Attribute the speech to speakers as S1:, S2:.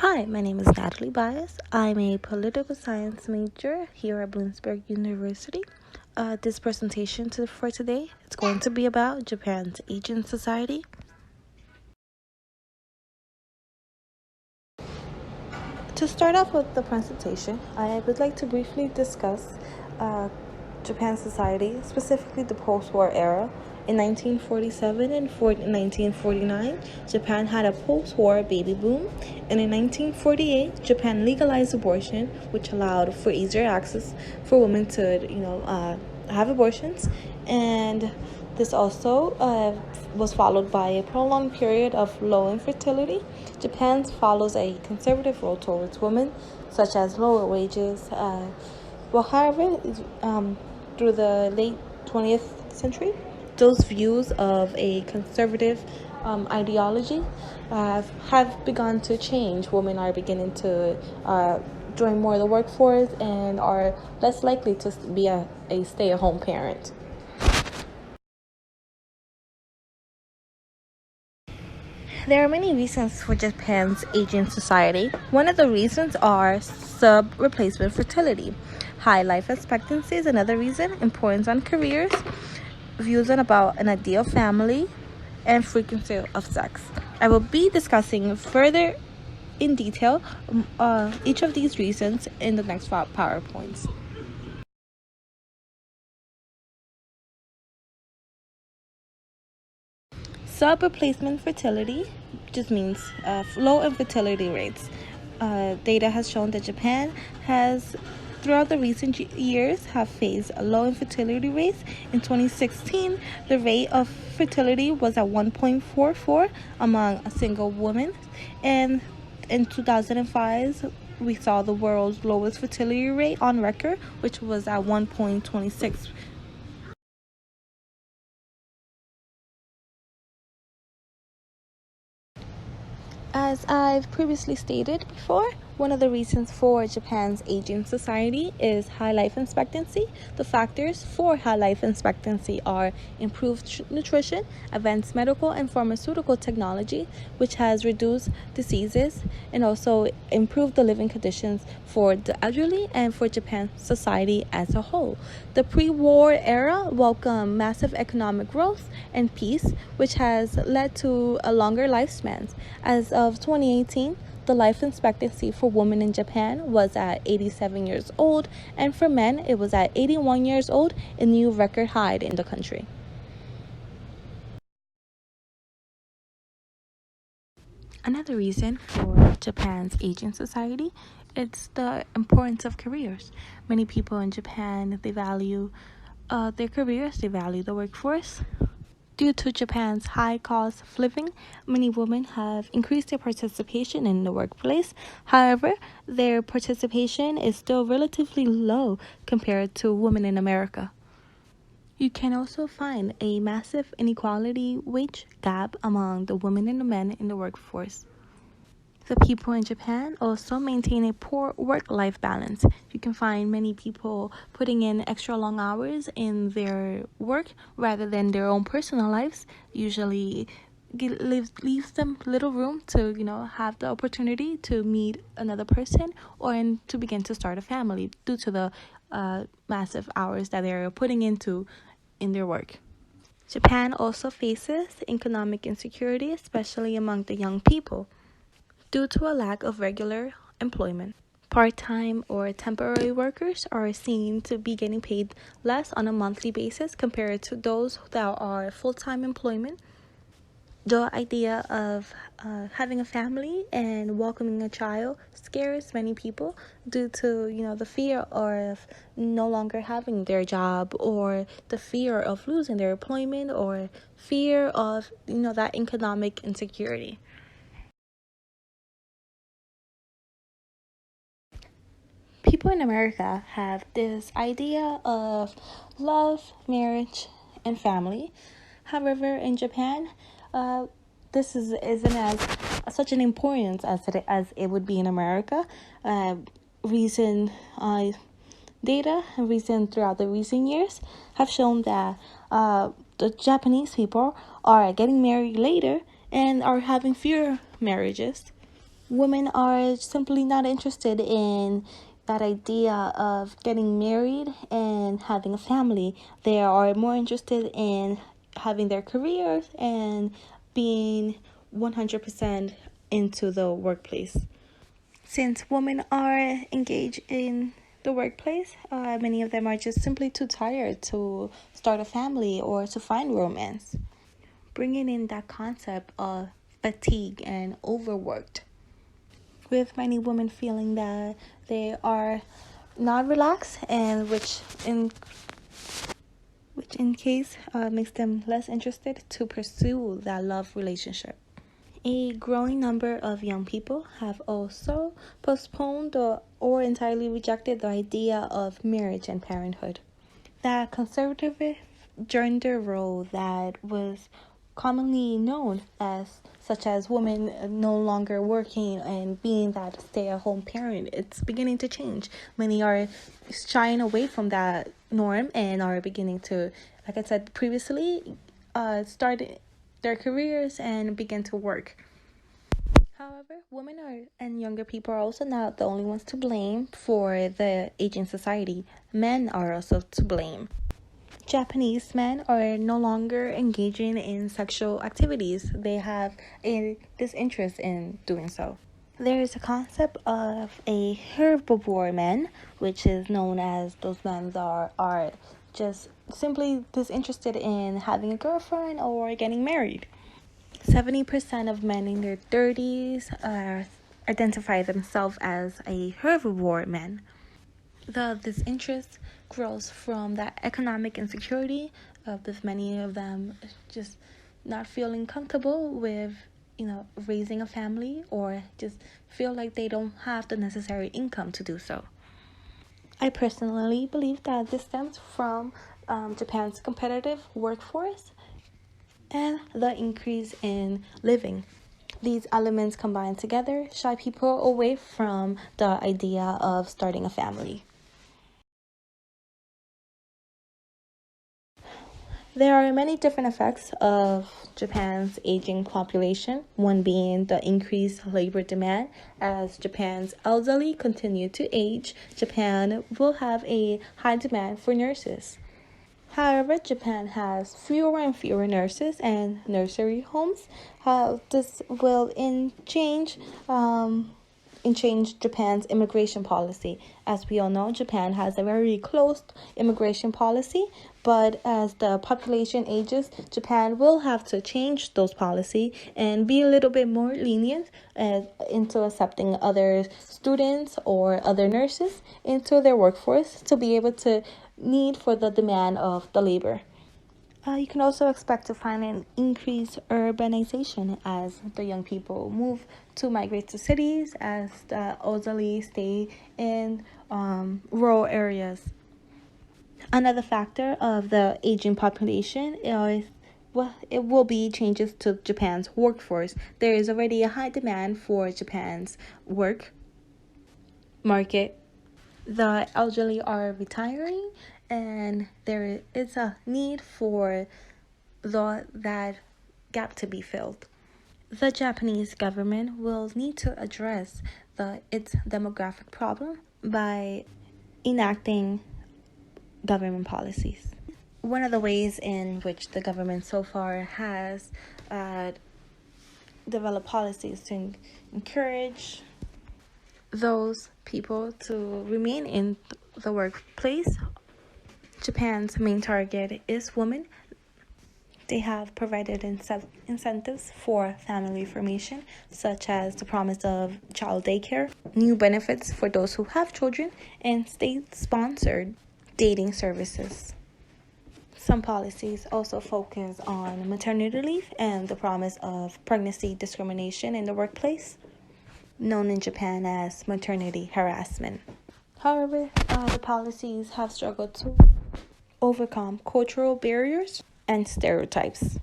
S1: Hi, my name is Natalie Bias. I'm a political science major here at Bloomsburg University. This presentation for today is going to be about Japan's aging society. To start off with the presentation, I would like to briefly discuss uh, Japan's society, specifically the post-war era. In 1947 and 1949, Japan had a post-war baby boom, and in 1948, Japan legalized abortion, which allowed for easier access for women to, have abortions, and this also was followed by a prolonged period of low infertility. Japan follows a conservative role towards women, such as lower wages. However, through the late 20th century, those views of a conservative ideology have begun to change. Women are beginning to join more of the workforce and are less likely to be a stay-at-home parent. There are many reasons for Japan's aging society. One of the reasons are sub-replacement fertility. High life expectancy is another reason. Importance on careers, views on about an ideal family, and frequency of sex. I will be discussing further in detail each of these reasons in the next PowerPoints. Sub-replacement fertility just means low infertility rates. Data has shown that Japan has, throughout the recent years, have faced low infertility rates. In 2016, the rate of fertility was at 1.44 among a single woman, and in 2005, we saw the world's lowest fertility rate on record, which was at 1.26. As I've previously stated before, one of the reasons for Japan's aging society is high life expectancy. The factors for high life expectancy are improved nutrition, advanced medical and pharmaceutical technology, which has reduced diseases and also improved the living conditions for the elderly and for Japan's society as a whole. The pre-war era welcomed massive economic growth and peace, which has led to a longer lifespans. As of 2018, the life expectancy for women in Japan was at 87 years old, and for men, it was at 81 years old, a new record high in the country. Another reason for Japan's aging society is the importance of careers. Many people in Japan, they value their careers, they value the workforce. Due to Japan's high cost of living, many women have increased their participation in the workplace. However, their participation is still relatively low compared to women in America. You can also find a massive inequality wage gap among the women and the men in the workforce. The people in Japan also maintain a poor work-life balance. You can find many people putting in extra long hours in their work rather than their own personal lives. Usually leaves them little room to, have the opportunity to meet another person or to begin to start a family due to the massive hours that they're putting in their work. Japan also faces economic insecurity, especially among the young people, due to a lack of regular employment. Part-time or temporary workers are seen to be getting paid less on a monthly basis compared to those that are full-time employment. The idea of having a family and welcoming a child scares many people due to, the fear of no longer having their job, or the fear of losing their employment, or fear of, that economic insecurity. People in America have this idea of love, marriage, and family. However, in Japan, this isn't as such an importance as it would be in America. Recent data and recent throughout the recent years have shown that the Japanese people are getting married later and are having fewer marriages. Women are simply not interested in that idea of getting married and having a family. They are more interested in having their careers and being 100% into the workplace. Since women are engaged in the workplace, many of them are just simply too tired to start a family or to find romance. Bringing in that concept of fatigue and overworked, with many women feeling that they are not relaxed, and which in case makes them less interested to pursue that love relationship. A growing number of young people have also postponed or entirely rejected the idea of marriage and parenthood. That conservative gender role that was commonly known as, such as women no longer working and being that stay-at-home parent, it's beginning to change. Many are shying away from that norm and are beginning to, like I said previously, start their careers and begin to work. However, and younger people are also not the only ones to blame for the aging society. Men are also to blame. Japanese men are no longer engaging in sexual activities. They have a disinterest in doing so. There is a concept of a herbivore man, which is known as those men that are just simply disinterested in having a girlfriend or getting married. 70% of men in their 30s identify themselves as a herbivore man. This interest grows from that economic insecurity with many of them just not feeling comfortable with raising a family, or just feel like they don't have the necessary income to do so. I personally believe that this stems from Japan's competitive workforce and the increase in living. These elements combined together shy people away from the idea of starting a family. There are many different effects of Japan's aging population, one being the increased labor demand. As Japan's elderly continue to age, Japan will have a high demand for nurses. However, Japan has fewer and fewer nurses and nursery homes. This will change Japan's immigration policy. As we all know, Japan has a very closed immigration policy, but as the population ages, Japan will have to change those policy and be a little bit more lenient into accepting other students or other nurses into their workforce to be able to need for the demand of the labor. You can also expect to find an increased urbanization as the young people migrate to cities, as the elderly stay in rural areas. Another factor of the aging population it will be changes to Japan's workforce. There is already a high demand for Japan's work market. The elderly are retiring, and there is a need for that gap to be filled. The Japanese government will need to address its demographic problem by enacting government policies. One of the ways in which the government so far has developed policies to encourage those people to remain in the workplace. Japan's main target is women. They have provided incentives for family formation, such as the promise of child daycare, new benefits for those who have children, and state-sponsored dating services. Some policies also focus on maternity leave and the promise of pregnancy discrimination in the workplace, known in Japan as maternity harassment. However, the policies have struggled to overcome cultural barriers and stereotypes.